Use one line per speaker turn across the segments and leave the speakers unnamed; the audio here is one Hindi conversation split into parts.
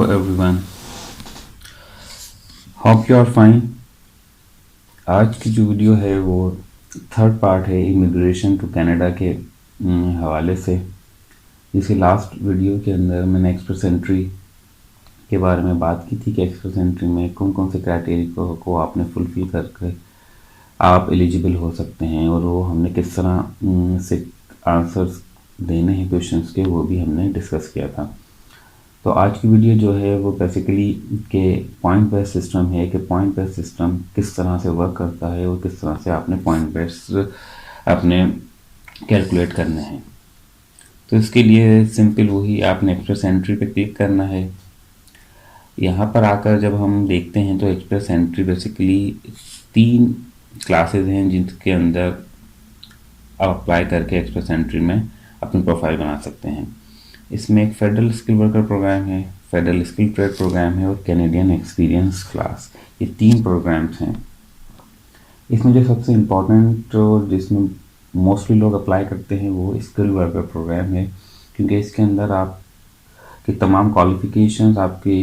Everyone, hope you are fine. आज की जो वीडियो है वो थर्ड पार्ट है इमिग्रेशन टू कनाडा के हवाले से। जिसके लास्ट वीडियो के अंदर मैंने एक्सप्रेस एंट्री के बारे में बात की थी कि एक्सप्रेस एंट्री में कौन कौन से क्राइटेरिया को आपने फुलफिल करके आप एलिजिबल हो सकते हैं, और वो हमने किस तरह से आंसर्स देने हैं क्वेश्चंस के, वो भी हमने डिस्कस किया था। तो आज की वीडियो जो है वो बेसिकली के पॉइंट बेस्ड सिस्टम है कि पॉइंट बेस्ड सिस्टम किस तरह से वर्क करता है और किस तरह से आपने पॉइंट बेस्ड अपने कैलकुलेट करने हैं। तो इसके लिए सिंपल वही आपने एक्सप्रेस एंट्री पे क्लिक करना है। यहाँ पर आकर जब हम देखते हैं तो एक्सप्रेस एंट्री बेसिकली 3 क्लासेस हैं जिनके अंदर आप अप्लाई करके एक्सप्रेस एंट्री में अपनी प्रोफाइल बना सकते हैं। इसमें एक फेडरल स्किल वर्कर प्रोग्राम है, फेडरल स्किल ट्रेड प्रोग्राम है और कैनेडियन एक्सपीरियंस क्लास, ये 3 प्रोग्राम्स हैं। इसमें जो सबसे इम्पोर्टेंट और जिसमें मोस्टली लोग अप्लाई करते हैं वो स्किल वर्कर प्रोग्राम है, क्योंकि इसके अंदर आपकी तमाम क्वालिफिकेशंस, आपकी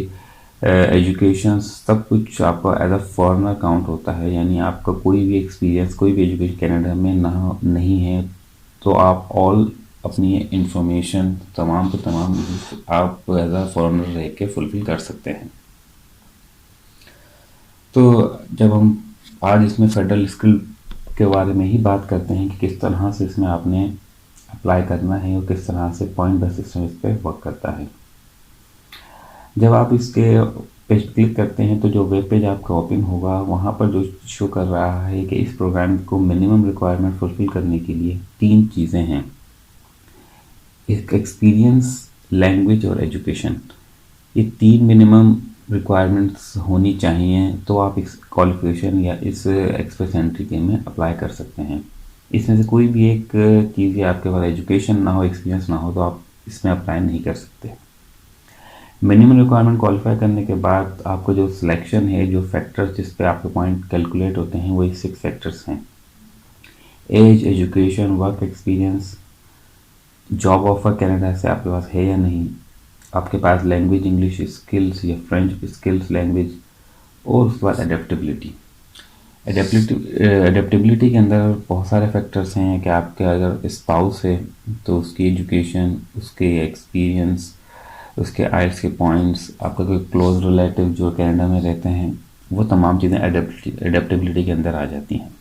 एजुकेशन, सब कुछ आपका एज अ फॉरेनर काउंट होता है। यानी आपका कोई भी एक्सपीरियंस, कोई भी एजुकेशन कनाडा में नहीं है तो आप ऑल अपनी इंफॉर्मेशन तमाम के तमाम आप एज अ फॉरेनर रह के फुलफिल कर सकते हैं। तो जब हम आज इसमें फेडरल स्किल के बारे में ही बात करते हैं कि किस तरह से इसमें आपने अप्लाई करना है और किस तरह से पॉइंट बेस्ड सिस्टम इस पर वर्क करता है। जब आप इसके पेज क्लिक करते हैं तो जो वेब पेज आपका ओपन होगा, वहाँ पर जो शो कर रहा है कि इस प्रोग्राम को मिनिमम रिक्वायरमेंट फुलफिल करने के लिए 3 चीज़ें हैं, एक्सपीरियंस, लैंग्वेज और एजुकेशन। ये 3 मिनिमम रिक्वायरमेंट्स होनी चाहिए तो आप इस क्वालिफिकेशन या इस एक्सप्रेस एंट्री के में अप्लाई कर सकते हैं। इसमें से कोई भी एक चीज़ या आपके पास एजुकेशन ना हो, एक्सपीरियंस ना हो, तो आप इसमें अप्लाई नहीं कर सकते। मिनिमम रिक्वायरमेंट क्वालिफाई करने के बाद आपको जो सिलेक्शन है, जो फैक्टर्स जिस पे आपके पॉइंट कैलकुलेट होते हैं, वही 6 फैक्टर्स हैं। Age, education, work experience, job offer Canada से आपके पास है या नहीं, आपके पास लैंग्वेज इंग्लिश स्किल्स या फ्रेंच स्किल्स लैंग्वेज, और उसके बाद एडेप्टेबिलिटी। एडेप्टेबिलिटी के अंदर बहुत सारे फैक्टर्स हैं कि आपके अगर स्पाउस है तो उसकी एजुकेशन, उसके एक्सपीरियंस, उसके आइल्स के पॉइंट्स, आपका कोई क्लोज रिलेटिव जो कनाडा में रहते हैं, वो तमाम चीज़ें एडेप्टेबिलिटी के अंदर आ जाती हैं।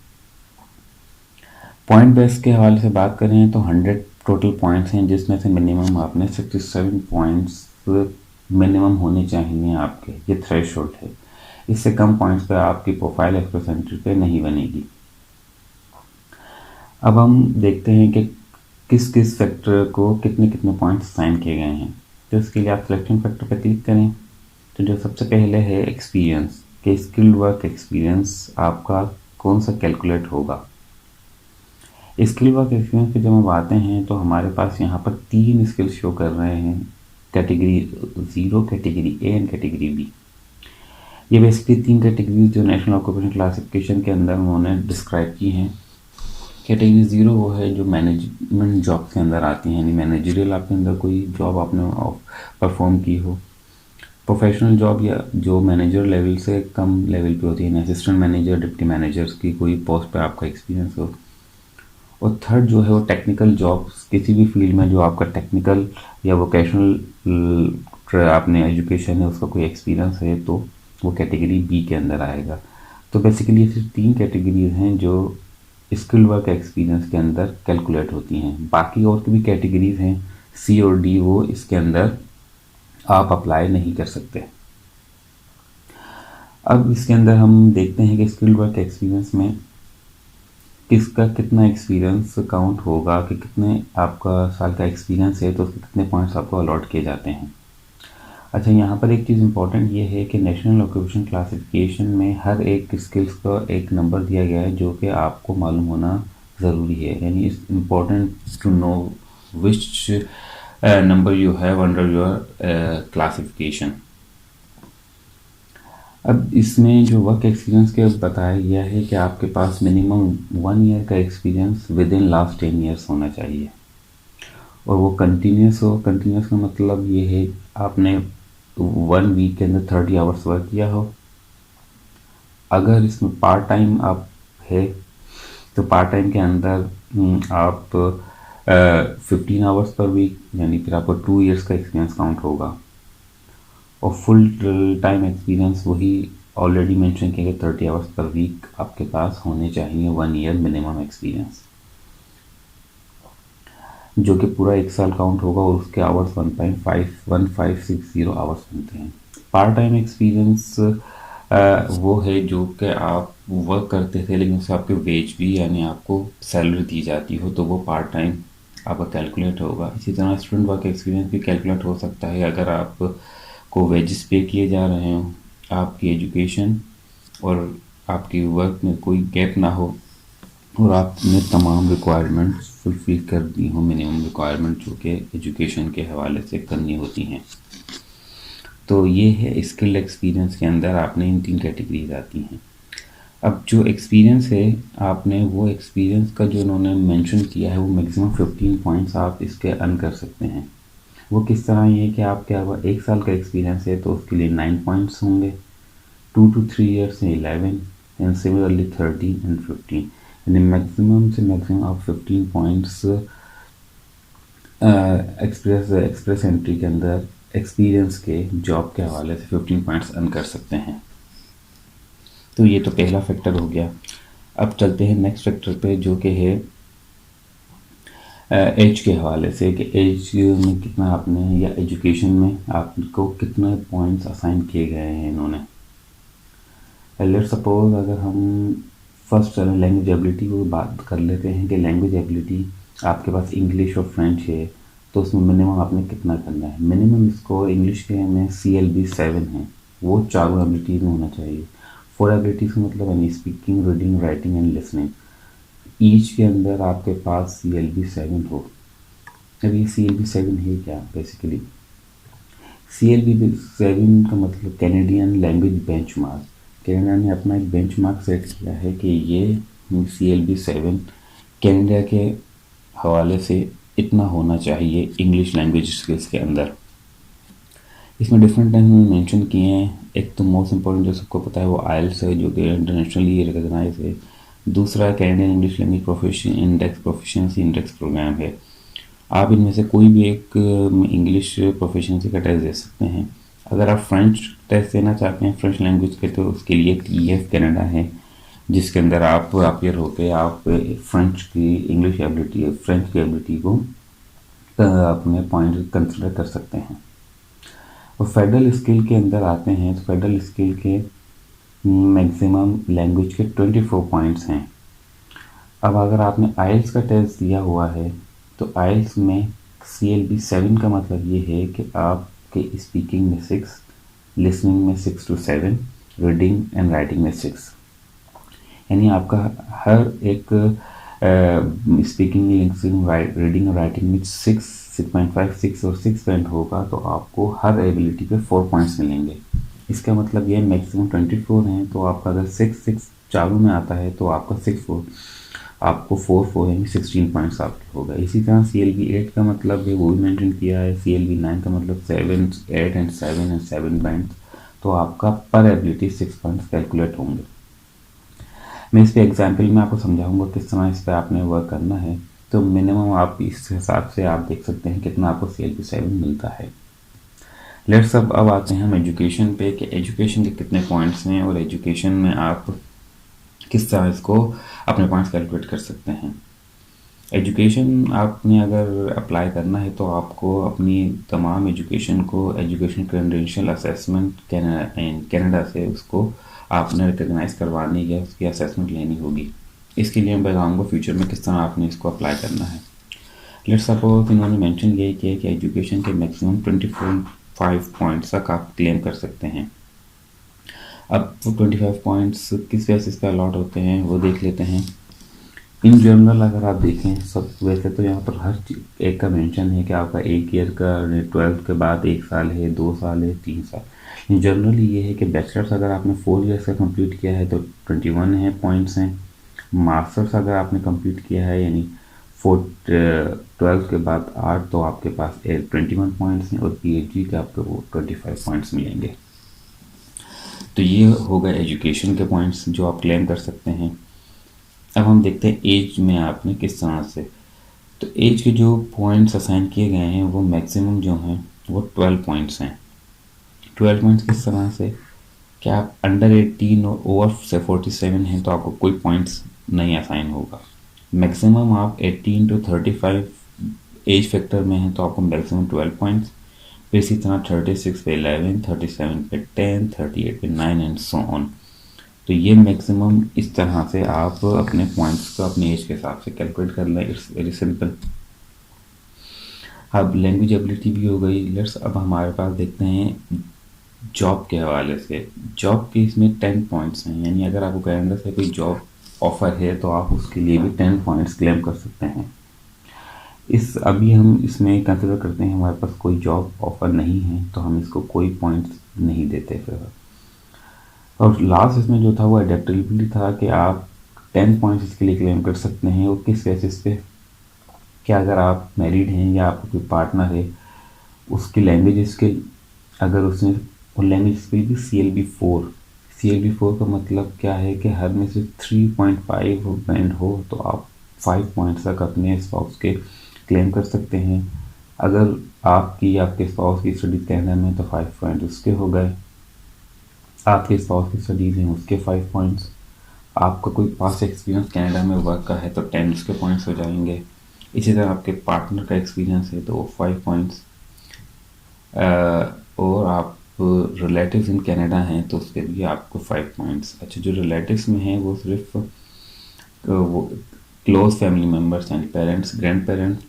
पॉइंट बेस के हवाले से बात करें तो 100 टोटल पॉइंट्स हैं, जिसमें से मिनिमम आपने 67 पॉइंट्स मिनिमम होने चाहिए आपके, ये थ्रेशोल्ड है। इससे कम पॉइंट्स पे आपकी प्रोफाइल एक्सप्रेस एंट्री पे नहीं बनेगी। अब हम देखते हैं कि किस किस फैक्टर को कितने कितने पॉइंट्स साइन किए गए हैं। तो इसके लिए आप सिलेक्शन फैक्टर पर क्लिक करें। तो जो सबसे पहले है एक्सपीरियंस, कि स्किल्ड वर्क एक्सपीरियंस आपका कौन सा कैलकुलेट होगा। स्किल वर्क एक्सपीरियंस पे जब हम आते हैं तो हमारे पास यहाँ पर 3 स्किल्स शो कर रहे हैं, category 0, category A and category B. ये बेसिकली 3 कैटेगरीज जो नेशनल ऑक्यूपेशन क्लासिफिकेशन के अंदर उन्होंने डिस्क्राइब की हैं। कैटेगरी 0 वो है जो मैनेजमेंट जॉब के अंदर आती हैं, यानी मैनेजरियल आपके अंदर कोई जॉब आपने परफॉर्म की हो, प्रोफेशनल जॉब या जो मैनेजर लेवल से कम लेवल पे होती है, असिस्टेंट मैनेजर, डिप्टी मैनेजर्स की कोई पोस्ट पे आपका एक्सपीरियंस हो। और थर्ड जो है वो टेक्निकल जॉब्स, किसी भी फील्ड में जो आपका टेक्निकल या वोकेशनल आपने एजुकेशन है उसका कोई एक्सपीरियंस है, तो वो कैटेगरी बी के अंदर आएगा। तो बेसिकली ये सिर्फ 3 कैटेगरीज हैं जो स्किल वर्क एक्सपीरियंस के अंदर कैलकुलेट होती हैं। बाकी और भी कैटेगरीज हैं सी और डी, वो इसके अंदर आप अप्लाई नहीं कर सकते। अब इसके अंदर हम देखते हैं कि स्किल वर्क एक्सपीरियंस में किसका कितना एक्सपीरियंस काउंट होगा, कि कितने आपका साल का एक्सपीरियंस है तो उसके कितने पॉइंट्स आपको अलॉट किए जाते हैं। अच्छा, यहाँ पर एक चीज़ इम्पॉर्टेंट ये है कि नेशनल ऑक्यूपेशन क्लासिफिकेशन में हर एक स्किल्स का एक नंबर दिया गया है जो कि आपको मालूम होना ज़रूरी है। यानी it's important to know which number you have under your classification. अब इसमें जो वर्क एक्सपीरियंस के बताया गया है कि आपके पास मिनिमम 1 ईयर का experience with in last 10 years होना चाहिए, और वो कंटिन्यूस हो। कंटिन्यूस का मतलब ये है आपने 1 वीक के अंदर 30 आवर्स वर्क किया हो। अगर इसमें पार्ट टाइम आप है तो पार्ट टाइम के अंदर आप 15 आवर्स पर वीक, यानी फिर आपको 2 इयर्स का एक्सपीरियंस काउंट होगा। और फुल टाइम एक्सपीरियंस वही ऑलरेडी मेंशन किया गया 30 आवर्स पर वीक आपके पास होने चाहिए, 1 ईयर मिनिमम एक्सपीरियंस, जो कि पूरा 1 साल काउंट होगा और उसके आवर्स 1.1560 आवर्स बनते हैं। पार्ट टाइम एक्सपीरियंस वो है जो कि आप वर्क करते थे लेकिन उससे आपके वेज भी, यानी आपको सैलरी दी जाती हो, तो वो पार्ट टाइम आपका कैलकुलेट होगा। इसी तरह स्टूडेंट वर्क एक्सपीरियंस भी कैलकुलेट हो सकता है अगर आप को वेजेस पे किए जा रहे हो, आपकी एजुकेशन और आपकी वर्क में कोई गैप ना हो और आपने तमाम रिक्वायरमेंट्स फुलफिल कर दी हो, मिनिमम रिक्वायरमेंट जो कि एजुकेशन के हवाले से करनी होती हैं। तो ये है स्किल्ड एक्सपीरियंस के अंदर आपने इन 3 कैटेगरीज आती हैं। अब जो एक्सपीरियंस है आपने वो एक्सपीरियंस का जो उन्होंने मेंशन किया है वो मैक्सिमम 15 पॉइंट्स आप इसके अर्न कर सकते हैं। वो किस तरह ये कि आपके अगर 1 साल का एक्सपीरियंस है तो उसके लिए 9 पॉइंट्स होंगे, 2 to 3 ईयर्स से 11 एंड सिमिलरली 13 एंड 15, यानी मैक्सिमम से मैक्सिमम आप 15 पॉइंट्स एक्सप्रेस एंट्री के अंदर एक्सपीरियंस के जॉब के हवाले से 15 पॉइंट्स अर्न कर सकते हैं। तो ये तो पहला फैक्टर हो गया। अब चलते हैं नेक्स्ट फैक्टर पे जो कि है एज के हवाले से, कि एज में कितना आपने या एजुकेशन में आपको कितने पॉइंट्स असाइन किए गए हैं इन्होंने। लेट्स सपोज अगर हम फर्स्ट लैंग्वेज एबिलिटी को बात कर लेते हैं कि लैंग्वेज एबिलिटी आपके पास इंग्लिश और फ्रेंच है, तो उसमें मिनिमम आपने कितना करना है। मिनिमम स्कोर इंग्लिश के में CLB 7 है, वो चारों एबिलिटीज में होना चाहिए। 4 एबिलिटीज का मतलब यानी speaking, reading, writing and listening, each के अंदर आपके पास CLB 7 हो। अब ये CLB 7 है क्या? बेसिकली CLB 7 का मतलब कैनेडियन लैंग्वेज बेंचमार्क। कनाडा ने अपना एक बेंचमार्क सेट किया है कि ये CLB 7 कनाडा के हवाले से इतना होना चाहिए इंग्लिश लैंग्वेज स्किल्स के अंदर। इसमें डिफरेंट टाइम में मेंशन किए हैं। एक तो मोस्ट इंपॉर्टेंट जो सबको पता है वो IELTS है, जो कि इंटरनेशनली रिकॉग्नाइज है। दूसरा Canadian English language proficiency index program है। आप इनमें से कोई भी एक इंग्लिश प्रोफिशिएंसी का टेस्ट दे सकते हैं। अगर आप फ्रेंच टेस्ट देना चाहते हैं फ्रेंच लैंग्वेज के, तो उसके लिए TEF कनाडा है, जिसके अंदर आप अपियर होकर आप फ्रेंच की इंग्लिश एबिलिटी, फ्रेंच की एबिलिटी को अपने पॉइंट कंसिडर कर सकते हैं। और फेडरल स्किल के अंदर आते हैं तो फेडरल स्किल के मैक्सिमम लैंग्वेज के 24 पॉइंट्स हैं। अब अगर आपने IELTS का टेस्ट दिया हुआ है तो IELTS में CLB 7 का मतलब ये है कि आपके स्पीकिंग में 6, लिसनिंग में 6 to 7, रीडिंग एंड राइटिंग में 6, यानी आपका हर एक स्पीकिंग, लिसनिंग, रीडिंग और राइटिंग में 6.5, 6 और 6 पॉइंट होगा तो आपको हर एबिलिटी पे 4 पॉइंट्स मिलेंगे। इसका मतलब ये मैक्सिमम 24 हैं, तो आपका अगर 6 चारों में आता है तो आपका 6 आपको 4 यानी 16 पॉइंट्स आपके हो गए। इसी तरह CLB 8 का मतलब है वो भी मेंशन किया है। CLB 9 का मतलब 7, 8 एंड 7 पॉइंट्स, तो आपका पर एबिलिटी 6 पॉइंट्स कैलकुलेट होंगे। मैं इस पे एग्जाम्पल में आपको समझाऊंगा किस तरह इस पर आपने वर्क करना है। तो मिनिमम आप इस हिसाब से आप देख सकते हैं कितना आपको CLB 7 मिलता है। लेट्स अब आते हैं हम एजुकेशन पे कि एजुकेशन के कितने पॉइंट्स हैं और एजुकेशन में आप किस तरह इसको अपने पॉइंट्स कैलकुलेट कर सकते हैं। एजुकेशन आपने अगर अप्लाई करना है तो आपको अपनी तमाम एजुकेशन को एजुकेशन क्रेडेंशियल असेसमेंट कनाडा से उसको आपने रिकॉग्नाइज करवानी है, उसकी असेसमेंट लेनी होगी। इसके लिए मैं बताऊँगा फ्यूचर में किस तरह आपने इसको अप्लाई करना है। लेट्स सपोज इन्होंने मेंशन ये किया कि एजुकेशन के मैक्सिमम 25 पॉइंट्स तक आप क्लेम कर सकते हैं। अब वो 25 पॉइंट्स किस बेसिस पे अलॉट होते हैं वो देख लेते हैं। इन जनरल अगर आप देखें सब, वैसे तो यहाँ पर हर एक का मेंशन है कि आपका 1 ईयर का 12th के बाद 1 साल है, 2 साल है, 3 साल। जनरली ये है कि बैचलर्स अगर आपने 4 ईयर्स का कंप्लीट किया है तो 21 है पॉइंट्स हैं। मास्टर्स अगर आपने कंप्लीट किया है यानी 12 के बाद 8 तो आपके पास 21 पॉइंट्स हैं, और पीएचडी के आपको वो 25 पॉइंट्स मिलेंगे। तो ये हो गए एजुकेशन के पॉइंट्स जो आप क्लेम कर सकते हैं। अब हम देखते हैं एज में आपने किस तरह से, तो एज के जो पॉइंट्स असाइन किए गए हैं वो मैक्सिमम जो हैं वो 12 पॉइंट्स हैं। 12 पॉइंट्स किस तरह से, क्या आप अंडर 18 और ओवर से 47 हैं तो आपको कोई पॉइंट्स नहीं असाइन होगा। मैक्सिमम आप 18 टू 35 एज फैक्टर में हैं तो आपको मैक्सिमम 12 पॉइंट्स, फिर इसी तरह 36 पे 11, 37 पे 10, 38 पे 9 एंड सो ऑन। तो ये मैक्सिमम इस तरह से आप अपने पॉइंट्स को अपनी एज के हिसाब से कैलकुलेट कर लें। It's very simple. अब लैंग्वेज एबिलिटी भी हो गई। लेट्स अब हमारे पास देखते हैं जॉब के हवाले से। जॉब के इसमें 10 पॉइंट्स हैं, यानी अगर आपको कनाडा से कोई जॉब ऑफर है तो आप उसके लिए भी 10 पॉइंट्स क्लेम कर सकते हैं। अभी हम इसमें कंसिडर करते हैं हमारे पास कोई जॉब ऑफर नहीं है तो हम इसको कोई पॉइंट्स नहीं देते फिर। और लास्ट इसमें जो था वो एडेप्टेबिलिटी था कि आप 10 पॉइंट्स इसके लिए क्लेम कर सकते हैं। और किस बेसिस पे, क्या अगर आप मैरिड हैं या आपका कोई पार्टनर है, उसकी लैंग्वेज स्किल अगर उसने, और लैंग्वेज स्किल भी CLB4 का मतलब क्या है कि हर में से 3.5 बैंड हो तो आप 5 पॉइंट्स तक अपने स्पाउस के क्लेम कर सकते हैं। अगर आपकी आपके स्पाउस की स्टडी कनाडा में तो 5 पॉइंट उसके हो गए, आपके स्पाउस की स्टडीज हैं उसके 5 पॉइंट्स, आपका कोई पास एक्सपीरियंस कनाडा में वर्क का है तो 10 उसके पॉइंट्स हो जाएंगे। इसी तरह आपके पार्टनर का एक्सपीरियंस है तो 5 पॉइंट्स, और आप रिलेटिव्स इन कनाडा हैं तो उसके लिए आपको 5 पॉइंट्स। अच्छा, जो रिलेटिव्स में हैं वो सिर्फ वो क्लोज फैमिली मेम्बर्स यानी पेरेंट्स, ग्रैंड पेरेंट्स,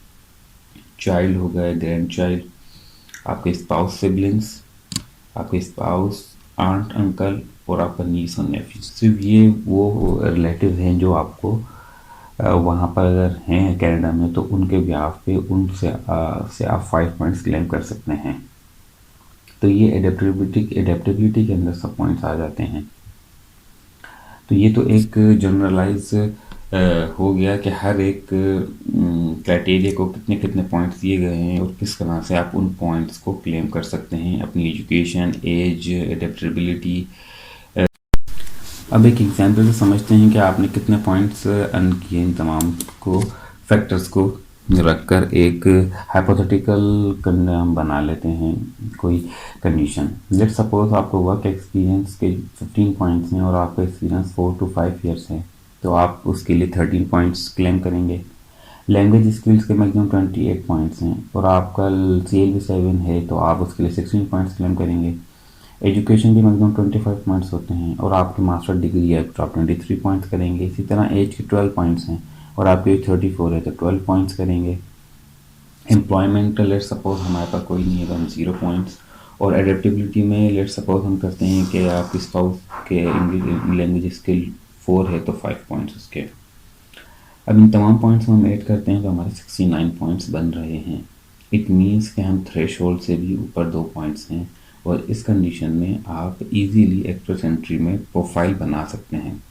चाइल्ड हो गए, ग्रैंड चाइल्ड, आपके स्पाउस सिबलिंग्स, आपके स्पाउस, आंट, अंकल और आपका नीस और नेफ्यू। सिर्फ ये वो रिलेटिव हैं जो आपको वहाँ पर अगर हैं कनाडा में तो उनके बिहाफ पे उनसे से आप 5 पॉइंट्स क्लेम कर सकते हैं। तो ये एडेप्टेबिलिटी के अंदर सब पॉइंट्स आ जाते हैं। तो ये तो एक जनरलाइज हो गया कि हर एक क्राइटेरिया को कितने कितने पॉइंट्स दिए गए हैं और किस तरह से आप उन पॉइंट्स को क्लेम कर सकते हैं अपनी एजुकेशन, एज, एडेप्टेबिलिटी। अब एक एग्जांपल से समझते हैं कि आपने कितने पॉइंट्स अर्न किए। इन तमाम को फैक्टर्स को रखकर एक हाइपोथेटिकल हम बना लेते हैं कोई कंडीशन। लेट सपोज आपको वर्क एक्सपीरियंस के 15 पॉइंट्स हैं और आपका एक्सपीरियंस 4 to 5 ईयर्स है तो आप उसके लिए 13 पॉइंट्स क्लेम करेंगे। लैंग्वेज स्किल्स के मैक्सिमम 28 पॉइंट्स हैं और आपका CLB7 है तो आप उसके लिए 16 पॉइंट्स क्लेम करेंगे। एजुकेशन के मैक्सिमम 25 पॉइंट्स होते हैं और आपकी मास्टर डिग्री है तो आप 23 पॉइंट्स करेंगे। इसी तरह एज के 12 पॉइंट्स हैं और आपकी एज 34 है तो 12 पॉइंट्स करेंगे। एम्प्लॉयमेंट लेट सपोज हमारे पास कोई नहीं है तो हम 0 पॉइंट्स। और एडेप्टेबिलिटी में लेट सपोज हम करते हैं कि आपकी स्पाउस के इंग्लिश लैंग्वेज स्किल 4 है तो 5 पॉइंट्स उसके। अब इन तमाम पॉइंट्स हम ऐड करते हैं तो हमारे 69 पॉइंट्स बन रहे हैं। इट मीन्स कि हम थ्रेशोल्ड से भी ऊपर 2 पॉइंट्स हैं और इस कंडीशन में आप इजीली एक्सप्रेस एंट्री में प्रोफाइल बना सकते हैं।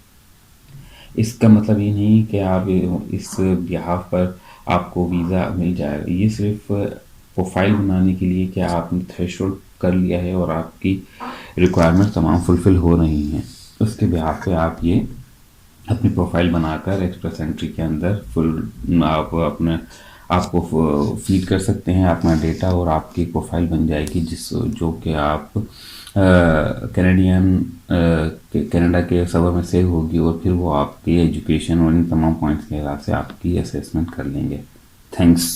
इसका मतलब ये नहीं कि आप इस बिहाफ पर आपको वीज़ा मिल जाएगा, ये सिर्फ प्रोफाइल बनाने के लिए कि आपने थ्रेशोल्ड कर लिया है और आपकी रिक्वायरमेंट तमाम फुलफ़िल हो रही हैं, उसके बिहाफ पे आप ये अपनी प्रोफाइल बनाकर एक्सप्रेस एंट्री के अंदर आप अपने आपको फीड कर सकते हैं अपना डेटा और आपकी प्रोफाइल बन जाएगी जो कि आप कनाडा के सर्वर में सेव होगी और फिर वो आपकी एजुकेशन और इन तमाम पॉइंट्स के हिसाब से आपकी असेसमेंट कर लेंगे। थैंक्स।